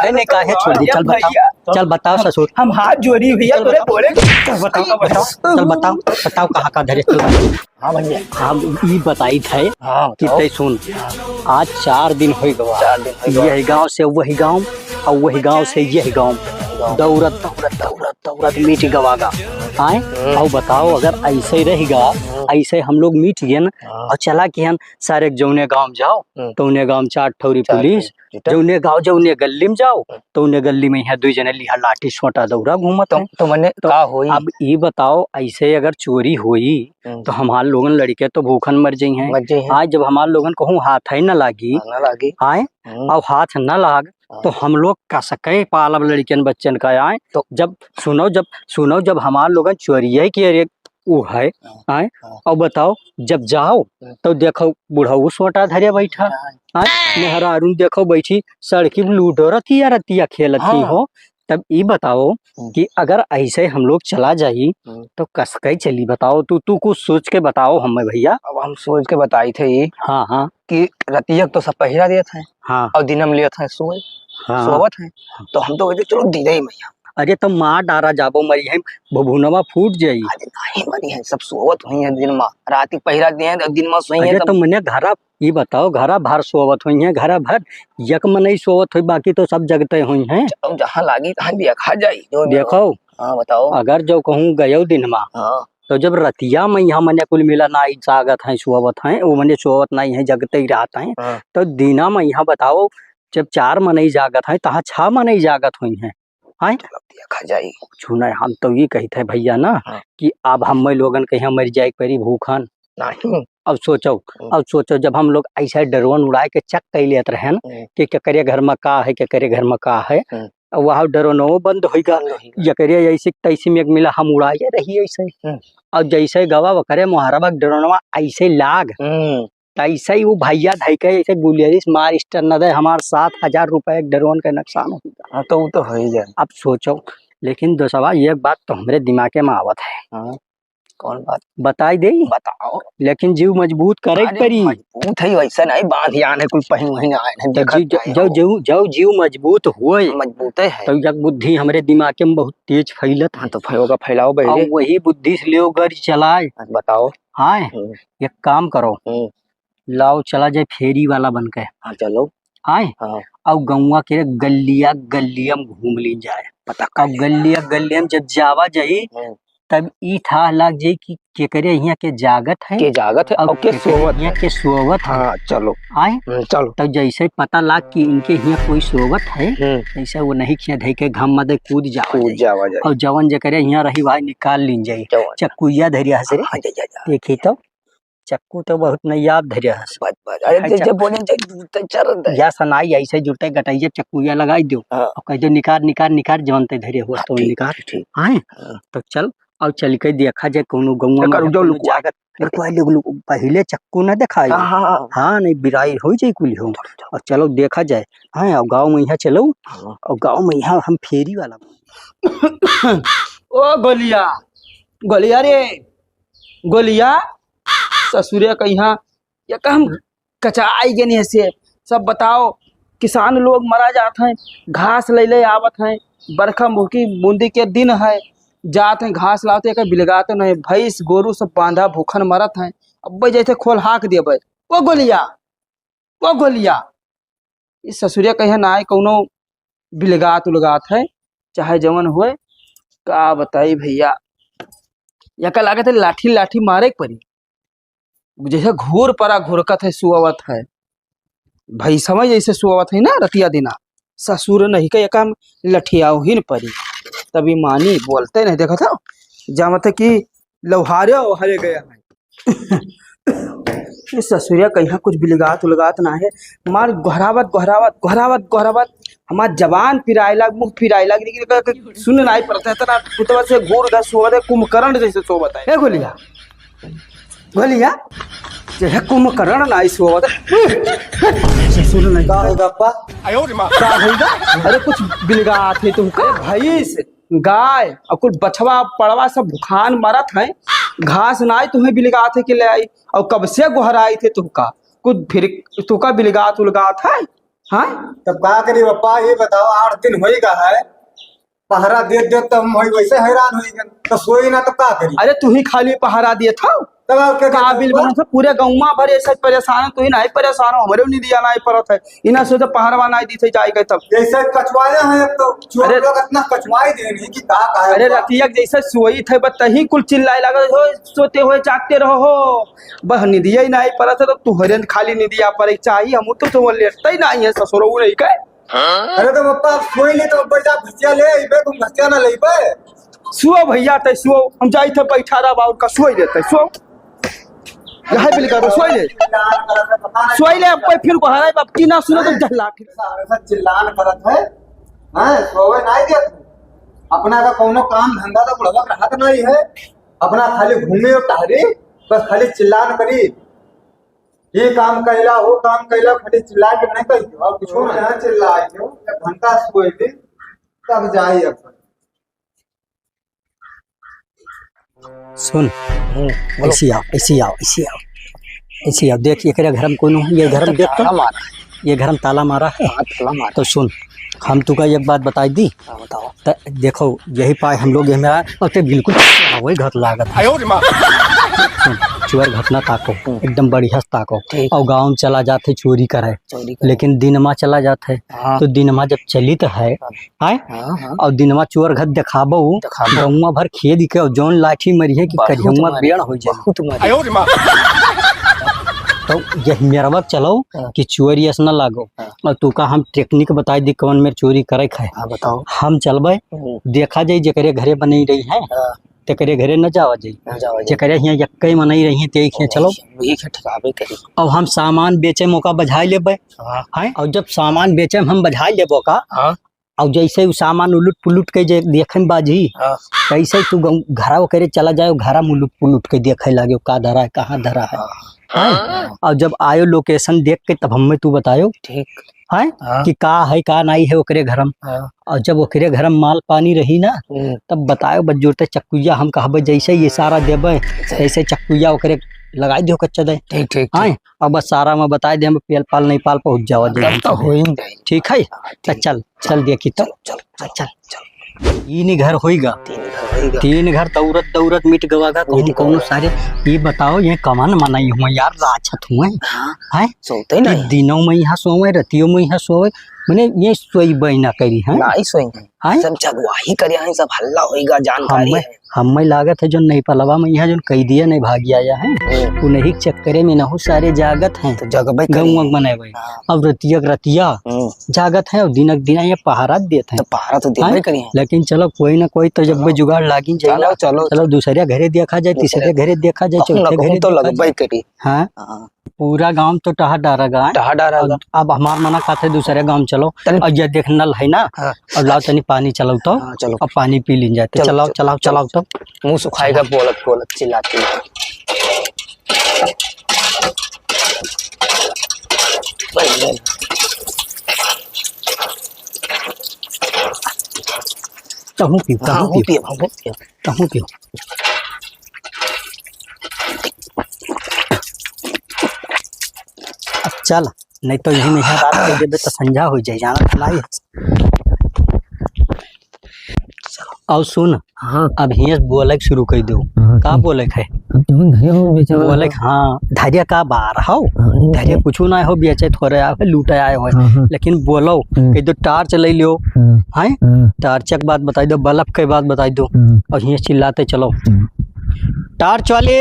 नहीं नहीं काहे छोड़ दी, चल बताओ, चल बताओ ससुर। हम हाथ जोड़ी भैया तोरे बोले। बताओ बताओ, चल बताओ बताओ कहाँ का धरे। हाँ भैया हम ई बताई थे कि तै सुन, आज 4 दिन हो गवा, यही गांव से वही गांव और वही गांव से यही गांव, दौड़त दौड़त दौड़त दौड़त मीट गवागा आए। और बताओ अगर ऐसे ही रहेगा, ऐसे हम लोग मीट गए ना और चला कि हम सारे जौने गांव जाओ तो उन्हें गांव 4 ठौरी पुलिस, जौने गांव जौने गली में जाओ तो उन्हें गली में यहाँ 2 जने लिहा लाठी छोटा दौड़ा घूमत तो मैंने का होई। अब ये बताओ ऐसे अगर चोरी हुई तो हमारे लोगन लड़के तो भूखन मर जाई हैं। आज जब हमारे लोगन कहूँ हाथ है न लागी आए और हाथ न लाग तो हम लोग का सके पालब लड़कियन बच्चन का आए। तो जब सुनो जब हमारे लोगन चोरिया की अरे वो है आए, और बताओ जब जाओ तो देखो बुढ़ऊ सोटा धरे बैठा आए, मेहरा अरुण देखो बैठी सड़की में लूडो रतिया रतिया खेलती हो। तब ये बताओ कि अगर ऐसे हम लोग चला जाई तो कसके चली, बताओ तू कुछ सोच के बताओ हमें भैया। अब हम सोच के बताई थे ये हाँ हाँ कि रतिया तो सब पहिरा दिए थे हाँ और दिनम लिए थे सोए हाँ सोवत है, तो हम तो कहते चलो दीदे ही भैया। अरे तो माँ डारा जाबो मरी है, बबूनवा फूट जाई। अरे नहीं मरी है, सब सोवत हुई है दिन में, रात पहिरा दिए हैं दिन में सोई है। अरे तो मैंने घरा ये बताओ घरा भर सोवत हुई है, घरा भर यक में नहीं सोवत हुई, बाकी तो सब जगते हुई हैं। अब जहाँ लागी तहाँ भी खा जाई देखो। हाँ बताओ। अगर जो कहूँ गयो दिन में तो जब रतिया में यहाँ मैंने कुल मिला ना जागत है सोवत है, वो मैंने सोवत नहीं है जगते ही रहता है। तो दीना में यहाँ बताओ जब 4 मनई जागत है तहाँ 6 मनई जागत हुई है खा जाई। छूना हम तो ये कही थे भैया ना कि अब हम लोगन कहीं मर जाए परी भूखन नहीं। अब सोचो जब हम लोग ऐसा ड्रोन उड़ाए के चेक कर लेते रहे ना कि क्या करे घर में का है, क्या करे घर में का है, वहाँ ड्रोन बंद होगा, या करे ऐसे तैसे में मिला हम उड़ाए रही ऐसे। और जैसे गवा वो करे मुहारबा ड्रोन ऐसे लाग ऐसे ही वो भैया धैके ऐसे गुलियरिस मार स्टर न दे, हमारे 7,000 रुपए ड्रोन का नुकसान होगा। तो वो तो हो ही जाए। अब सोचो, लेकिन दोस्तवा ये बात तो हमारे दिमाग में आवत है। कौन बात बताई दे बताओ। लेकिन जीव मजबूत करे परी, मजबूत है वैसा नहीं बांध आने कोई पही वही आए जो जीव मजबूत हुए मजबूत है तो जब बुद्धि हमारे दिमाग में बहुत तेज फैलत है। तो होगा फैलाओ और वही बुद्धि से ले गाड़ी चलाए। बताओ। हाँ एक काम करो, लाओ चला जाए फेरी वाला बन के। हाँ चलो आए और गौवा के गलिया गलियम घूम ली जाए। पता गलिया जब जावा जाई तब ई था लग जाई कि के करे यहाँ के जागत है और के सोवत है। हाँ चलो आए चलो। तब जैसे पता लग कि इनके यहाँ कोई सोवत है ऐसा वो नहीं खिया धई के घम मदे कूद जावा और जवन जे करे यहाँ रही भाई निकाल लीन जाई। चक्कुया धरिया से देखी तो चक्कू तो बहुत नयाब धरिया या सनाई ऐसे जुटे गटाइए चक्कुया लगाई दो और कह दो निकार जवनते धरिया हो तो निकार आए। तो चल और चल के देखा जाए कोनो गौवा पहले चक्कू न देखा। हाँ नहीं बिराई हो जाए कुल हो और चलो देखा जाए। हाँ और गाँव में यहाँ चलो और गाँव में यहाँ हम फेरी वाला ओ गोलिया रे गोलिया ससुरे का यहाँ या हम कचाई गए नहीं से सब बताओ। किसान लोग मरा जाते हैं, घास ले आवत हैं, बरखा मुखी बूंदी के दिन है, जाते हैं घास लाते हैं बिलगाते नहीं, भैंस गोरू सब बांधा भूखन मरत हैं। अब जैसे खोल हाक दिए भाई वो गोलिया इस ससुरिया कहीं ना आए कौनो बिलगात उलगात है चाहे जवन हुए का बताई भैया। या कल आगे थे लाठी मारे परी जैसे घूर परा घुरकत है सुअवत है भाई समझ जैसे सुअवत है ना रतिया दिना ससुर नहीं का काम लठियाओ ही न परी तभी मानी बोलते नहीं देखा था जहाँ मतलब कि लौहारे ओहारे गया है। इस ससुरिया कहीं कुछ बिलगात उलगात ना है, मार गोहरावत हमार जवान पिराए लाग मुख पिराए लाग लेकिन सुन नहीं पड़ता है तना कुतवा से घूर दा सोवत है कुंभकर्ण जैसे सोवत है। गोलिया जैसे कुंभकर्ण नहीं सोवत ससुर नहीं का होगा पा का होगा। अरे कुछ बिलगात है तुम का भैंस गाय और कुछ बछवा पड़वा सब भूखान मरत है, घास ना तुम्हें बिलगात है कि ले आई और कब से गोहराई थे तुमका कुछ फिर तुका बिलगात उलगात है हाँ तब का करी पप्पा ये बताओ 8 दिन होएगा है पहरा दे दे तो हम वैसे हैरान होएगा तो सोई ना तो का करी। अरे तू ही खाली पहरा दिए था तब आप क्या काबिल बना था पूरे गाँव भर ऐसा परेशान तू ही नहीं परेशान हो हमारे नहीं दिया नहीं परत है इना सोचे पहरवा नहीं दी थे जाएगा तब ऐसे कचवाया है अब तो चोर लोग इतना कचवाई देनी कि का अरे रतिया जैसे सोई थे बस तही कुल चिल्लाए लगा हो सोते हुए जागते रहो हो बस निदिया ही नहीं परत है तो तुहरे खाली निदिया पर चाहिए हम तो लेटता ही नहीं है ससुरो नहीं कहे। अरे तो पप्पा सोई ले तो बड़ा भसिया ले इबे तुम भसिया ना लेबे सुओ भैया ते सुओ हम जाई थे बैठा रहा बाउर का सोई लेते सुओ यही बिल कर सोई ले अब कोई फिर बहरा है अब की ना सुनो तो जहला के ऐसा चिल्लान करत है हैं सोवे नहीं दे अपना का कोनो काम धंधा तो बुढ़वा रहत नहीं है अपना खाली घूमे और टहरे बस खाली चिल्लान करी ये काम कैला वो काम कैला खाली चिल्ला के नहीं कही और कुछ ना चिल्लाए दो घंटा सोए दे तब जाई अब सुन ऐसी आओ ऐसी आओ ऐसी आओ ऐसी आओ देख ये घर में कौन है ये घर में देख तो ये घर में ताला मारा है तो सुन हम तुका एक बात बताई दी बताओ तो देखो यही पाए हम लोग में आए और ते बिल्कुल वही घर लागत सुन चोर घटना ताको एकदम बढ़िया ताको और गाँव में चला जाते चोरी करे लेकिन दिनमा चला जाते तो दिनमा जब चली तो है और दिनमा चोर घर दिखाबो गौवा भर खेद के जौन लाठी मरिए कि करियवा बेड़ हो जाए तो यही मेरा वक्त चलो कि चोरी ऐसा न लागो और तू का हम टेक्निक बताई दी कौन मेरे चोरी करे खाए बताओ हम चलबे देखा जाए जकरे घरे बनी रही है तेरे घरे न जावा जाई जकरे यहाँ यक्कई मनई रही है चलो अब हम सामान बेचे मौका बझाई लेबे और जब सामान बेचे हम बझाई लेबो का और जैसे वो सामान उलट पुलट के देखे बाजी कैसे तू घरा करे चला जाए घरा उलट पुलट के देखे लगे का धरा है कहाँ धरा है और जब आयो लोकेशन देख के तब हमें तू बतायो ठीक है कि का है का नहीं है ओकरे घर में और जब ओकरे घर में माल पानी रही ना तब बतायो बजोरते चक्कुया हम कहबे जैसे ये सारा देबे ऐसे चक्कुया ओकरे लगाई दियो कच्चा दे ठीक ठीक है अब बस सारा में बता दे हम पेल पाल नहीं पाल पहुंच जाओ ठीक है चल चल देखी तो चल तीन घर होएगा तीन घर दौरत दौरत मिट गवागा कौन सारे ये बताओ ये कमान मनाई हुआ यार राक्षत हुए हैं सोते नहीं दिनों में यहाँ सोवे रतियों में यहाँ सोवे मैंने ये सोई बहना करी है नहीं सोई सब जगवाही करे हैं सब हल्ला होएगा जानकारी हमें लागत है जो नहीं पलवा में यहाँ जो कही दिया नहीं भागी आया है उन्हीं चक्करे में नहु सारे जागत हैं तो जगह गौं बने हुए अब रतिया जागत है और दिनक दिन ये पहाड़ा देते हैं पहाड़ा तो देना करी लेकिन चलो कोई ना कोई तो जब जुगाड़ लागी जाए चलो चलो दूसरे घरे देखा जाए तीसरे घरे देखा जाए चौथे घरे तो लगभग करी हाँ पूरा गांव तो टहा डारेगा अब हमार मना खाते दूसरे गांव चलो और ये देख नल है ना अब लाओ तनी पानी चलाओ तो चलो अब पानी पी लीन जाते चलाओ चलाओ चलाओ तो मुंह सुखाएगा बोलत बोलत चिल्लाती तहु पियो चल नहीं तो यही में रात को देबे तो संझा हो जाए जाना खलाई और सुन अब हियां बोले शुरू कर दो का बोले है बोले हाँ धैर्य का बार हो धैर्य कुछ ना हो बेचे थोड़े आए लूटे आए हो लेकिन बोलो कि दो टार्च ले लियो है टार्च की बात बताई दो बल्ब की बात बताई दो और हियां चिल्लाते चलो टार्च वाले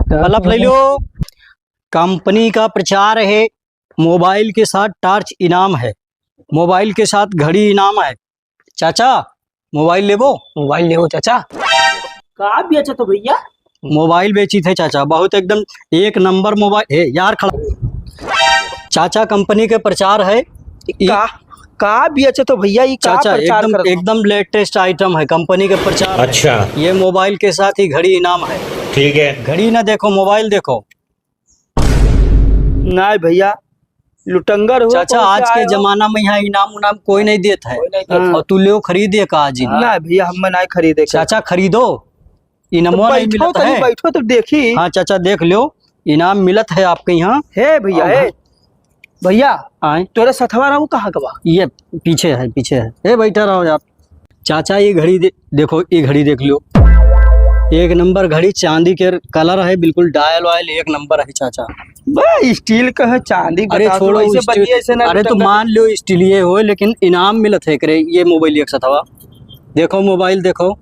बल्ब ले लो कंपनी का प्रचार है मोबाइल के साथ टार्च इनाम है मोबाइल के साथ घड़ी इनाम है चाचा मोबाइल लेबो चाचा का बेचा तो भैया मोबाइल बेची थे चाचा बहुत एकदम एक नंबर मोबाइल है यार खड़ा चाचा कंपनी के प्रचार है का बेचा तो भैया ये चाचा एकदम लेटेस्ट आइटम है कंपनी के प्रचार अच्छा ये मोबाइल के साथ ही घड़ी इनाम है ठीक है घड़ी ना देखो मोबाइल देखो नहीं भैया लुटंगर हो चाचा आज के जमाना में यहाँ इनाम उनाम कोई नहीं देता है और तू ले खरीदे का आज नहीं भैया हम नहीं खरीदे चाचा खरीदो इनाम नहीं मिलता है बैठो तो देखी हाँ चाचा देख लो इनाम मिलत है आपके यहाँ है भैया है भैया आए तोरे सथवा रहू कहाँ का बा? ये पीछे है, पीछे है। ए बैठा रहो यार। चाचा ये घड़ी देखो, ये घड़ी देख लो, एक नंबर घड़ी, चांदी के कलर है, बिल्कुल डायल वायल एक नंबर है चाचा। बे स्टील का है, चांदी अरे बता, छोड़ो ऐसे बढ़िया ऐसे ना अरे तो टंगा- मान लो स्टील ये हो, लेकिन इनाम मिलत है करे। ये मोबाइल एक सथवा देखो, मोबाइल देखो,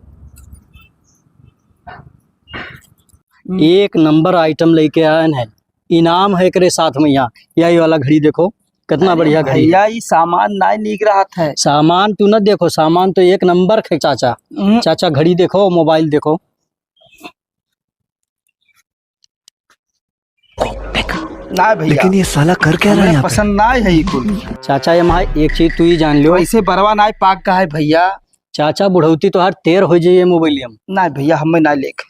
एक नंबर आइटम लेके आए हैं, इनाम है करे साथ में। यहाँ यही वाला घड़ी देखो, कितना बढ़िया घड़ी है। भैया ये सामान ना लीक रहा था। सामान तू न देखो, सामान तो एक नंबर है चाचा। चाचा घड़ी देखो, मोबाइल देखो। ना भैया, लेकिन ये साला कर क्या रहा है हमें यहाँ पे? पसंद ना है ये कुल। चाचा ये माँ एक चीज तू ही जान लो, ऐसे बरवा ना पाक का है भैया। चाचा बुढ़ौती तो हर तेर हो जाइए मोबाइल में। ना भैया हमें ना लेख,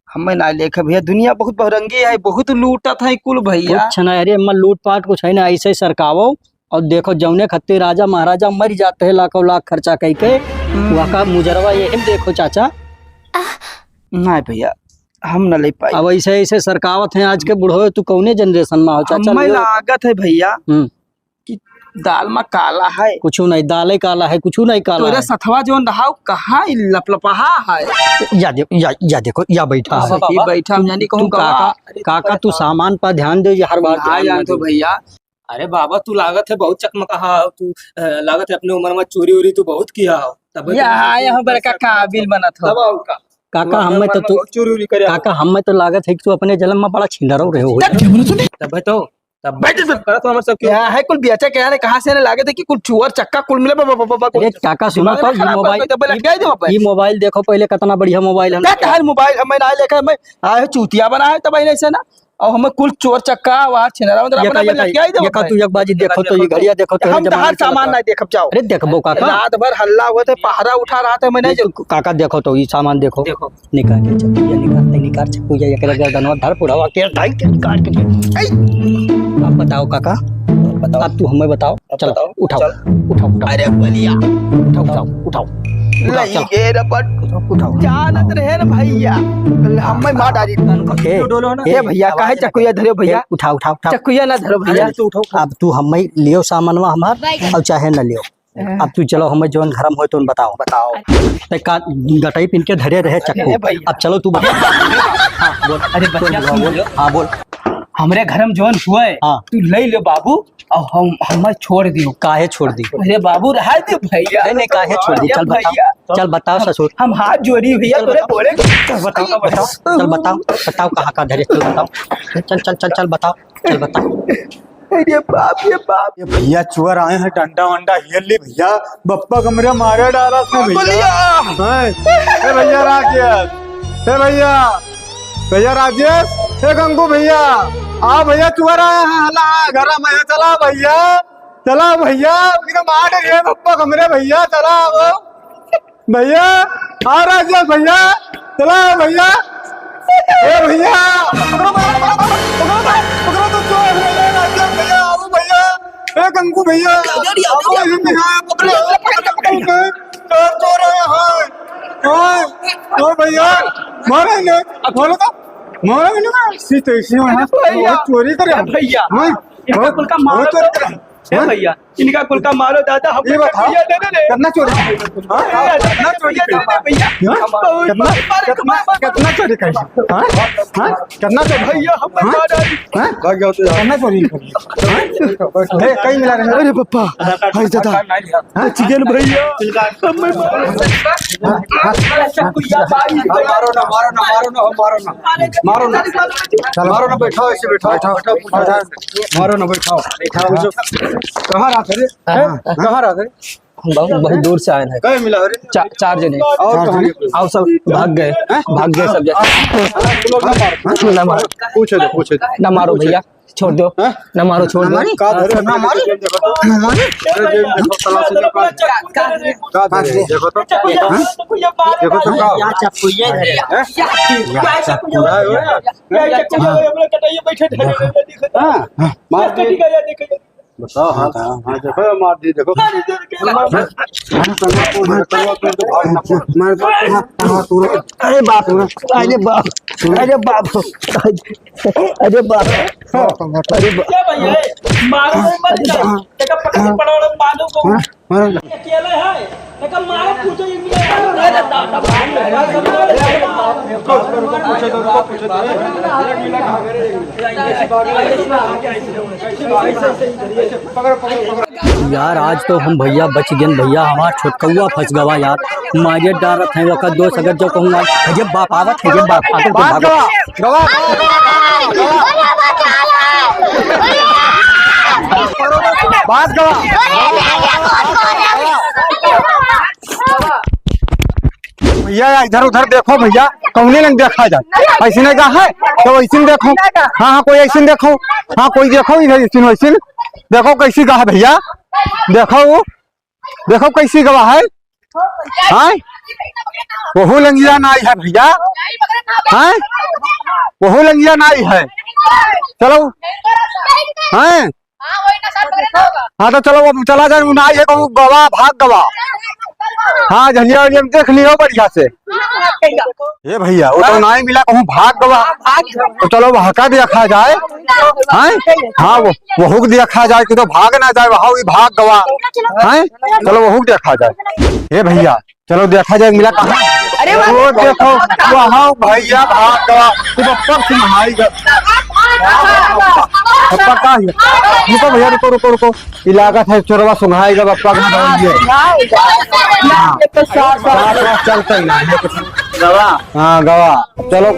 हमें ना लेख भैया। दुनिया बहुत बहुरंगी है, बहुत लूटा था कुल भैया। कुछ ना, अरे अम्मा लूट पाट कुछ है ना, ऐसे ही सरकावो। और देखो जौने खत्ते राजा महाराजा मर जाते हैं लाखों लाख खर्चा करके, वाका मुजरवा ये देखो चाचा। ना भैया हम न ले पाए। अब ऐसे ऐसे सरकावत है आज के बुढ़ो, तू कौने जनरेशन में हो चाचा? हमें लागत है भैया हम्म, कि दाल में काला है, कुछ नहीं, दाले काला है, कुछ नहीं काला तोरे है। सथवा जो रहा कहाँ लपलपहा है। या देखो, या बैठा है। सही बैठा हम जानी तू कहूँ काका तू सामान पर ध्यान दे, हर बार ध्यान ना तो दे। भैया। अरे बाबा तू लागत है बहुत चकमका हो तू, लागत है अपने उम्र में चोरी वोरी तू बहुत किया हो। तब यहाँ बड़का काबिल बना था। काका हमें तो तू चोरी वोरी करे। काका हमें तो लागत है कि तू अपने जन्म में बड़ा छिंदरो रहे हो। तब तो तब बैठे सब करत हमारे सब क्या है कुल बेचा क्या है, कहाँ से लागे थे कि कुल चुअर चक्का कुल मिले अरे काका सुनो तो, ये मोबाइल देखो पहले, कितना बढ़िया मोबाइल है। क्या है मोबाइल हमें ना लेकर हमें आए चूतिया बनाए तब ऐसे ना, और हमें कुल चोर चक्का वार छिनरा तू एक बाजी देखो तो, ये घड़िया देखो तो, हम तो हर सामान नहीं देखब जाओ। अरे देखबो काका, रात भर हल्ला हुआ था, पहरा उठा रहा था मैं नहीं। काका देखो तो ये सामान देखो, देखो निकाल के चक्कू निकाल चक्कू या एकरा गर्दनवा धर पुड़ावा के ढाई के निकाल के। आप बताओ काका, अब तू हमें बताओ। चलो उठाओ उठाओ, अरे बलिया उठाओ उठाओ नहीं गे रपट जानत रहे न भैया, हमें मार डाली। हे भैया काहे चकुया धरे भैया, उठाओ उठाओ उठाओ। चकुया ना धरो भैया। अब तू हमें लियो सामानवा हमार, और चाहे न लियो। अब तू चलो हमें जोन घरम हो तो बताओ। का गटाई पिन के धरे रहे चक्कू। अब चलो तू बता। हाँ बोल। अरे बच्चा बोल। हाँ बोल। हमरे घर में जोन हुआ है, हाँ। तू ले ले बाबू और हम छोड़ दियो। काहे छोड़ दी? अरे बाबू रहा दे भैया। नहीं काहे छोड़ दी? चल बताओ, चल बताओ ससुर। हम हाथ जोड़ी भैया तोरे बोले। बताओ बताओ, चल बताओ कहाँ का धरे, चल बताओ, चल चल चल चल बताओ, चल बताओ। अरे बाप ये बाप। ये भैया चोर आए हैं, डंडा वंडा हिल ली भैया, बप्पा कमरे मारे डाला उसने भैया। हैं? ए भैया राजेश, ए भैया राजेश, ए गंगू भैया, आ भैया चोर आए हैं, हला घर में चला भैया मेरे मार रहे बप्पा कमरे भैया, चला भैया, आ राजेश भैया, चला भैया, ए भैया पकड़ो तो चोर भैया, राजेश भैया, आओ भैया, ए गंगू भैया, चोर आए हैं भैया, मारेंगे बोलो तो मारेंगे चोरी करे भैया हाँ, इनका कुल का मारो चोरी तो। करे ए भैया इनका कुल का मारो दादा, हम ये बता भैया दे दे कितना चोरी कितना चोरी कितना चोरी कर कितना चोरी भैया हम कितना चोरी कहीं मिला रहे अरे पप्पा हाय दादा चिकन भैया मारो ना बैठाओ ऐसे बैठाओ मारो ना बैठाओ कहाँ रहते रे कहाँ रहते बहुत दूर से आए हैं। कहीं मिला रे चार जने और कहाँ और सब भाग गए सब न पूछे न मारो भैया, छोड़ दो न मारो, छोड़ दो। का धरे ना मारे देखो तलाशी देखो तो देखो तो का मार बताओ हाँ हाँ देखो मार दी देखो अरे बाप अरे बाप अरे बाप अरे बाप अरे बाप क्या भैया मारो मत जाओ तेका पकड़ पड़ावड़ मारो को अकेले है तेका मारो पूछो ये अरे दादा यार आज तो हम भैया बच गए भैया, हमार छोटकौआ फंस गवा यार। माजे डारत है वक्त दोस्त अगर जो कहूँ ये बाप आवत है ये बाप आते तो भागो। बात गवा भैया इधर उधर देखो भैया, कौने लंग देखा जाए, ऐसे नहीं कहा है तो ऐसे देखो। हाँ हाँ कोई ऐसे देखो, हाँ कोई देखो इधर ऐसे वैसे देखो कैसी गवा भैया, देखो देखो कैसी गवा है। हाँ वहू लंगिया नाई है भैया, हाँ वहू लंगिया नाई है। चलो हाँ हाँ तो चलो अब चला जाए, नाई है कहूँ गवा भाग गवा। हाँ झलिया में देख लियो बढ़िया से। ये भैया वो तो नाई मिला कहूँ भाग गवा, तो चलो वहका देखा जाए। हाँ हाँ वहू देखा जाए कि तो भाग ना जाए, वहाँ भी भाग गवा। हाँ चलो वहू देखा जाए। ये भैया चलो देखा जाए मिला कहाँ। अरे वो देखो वहाँ भैया भाग गवा, तो पक्का से नहाई गया। रुको भैया रुको रुको रुको, इलाका है चोरवा सुंघाएगा बप्पा चलता ही ना गवा। हाँ गवा चलो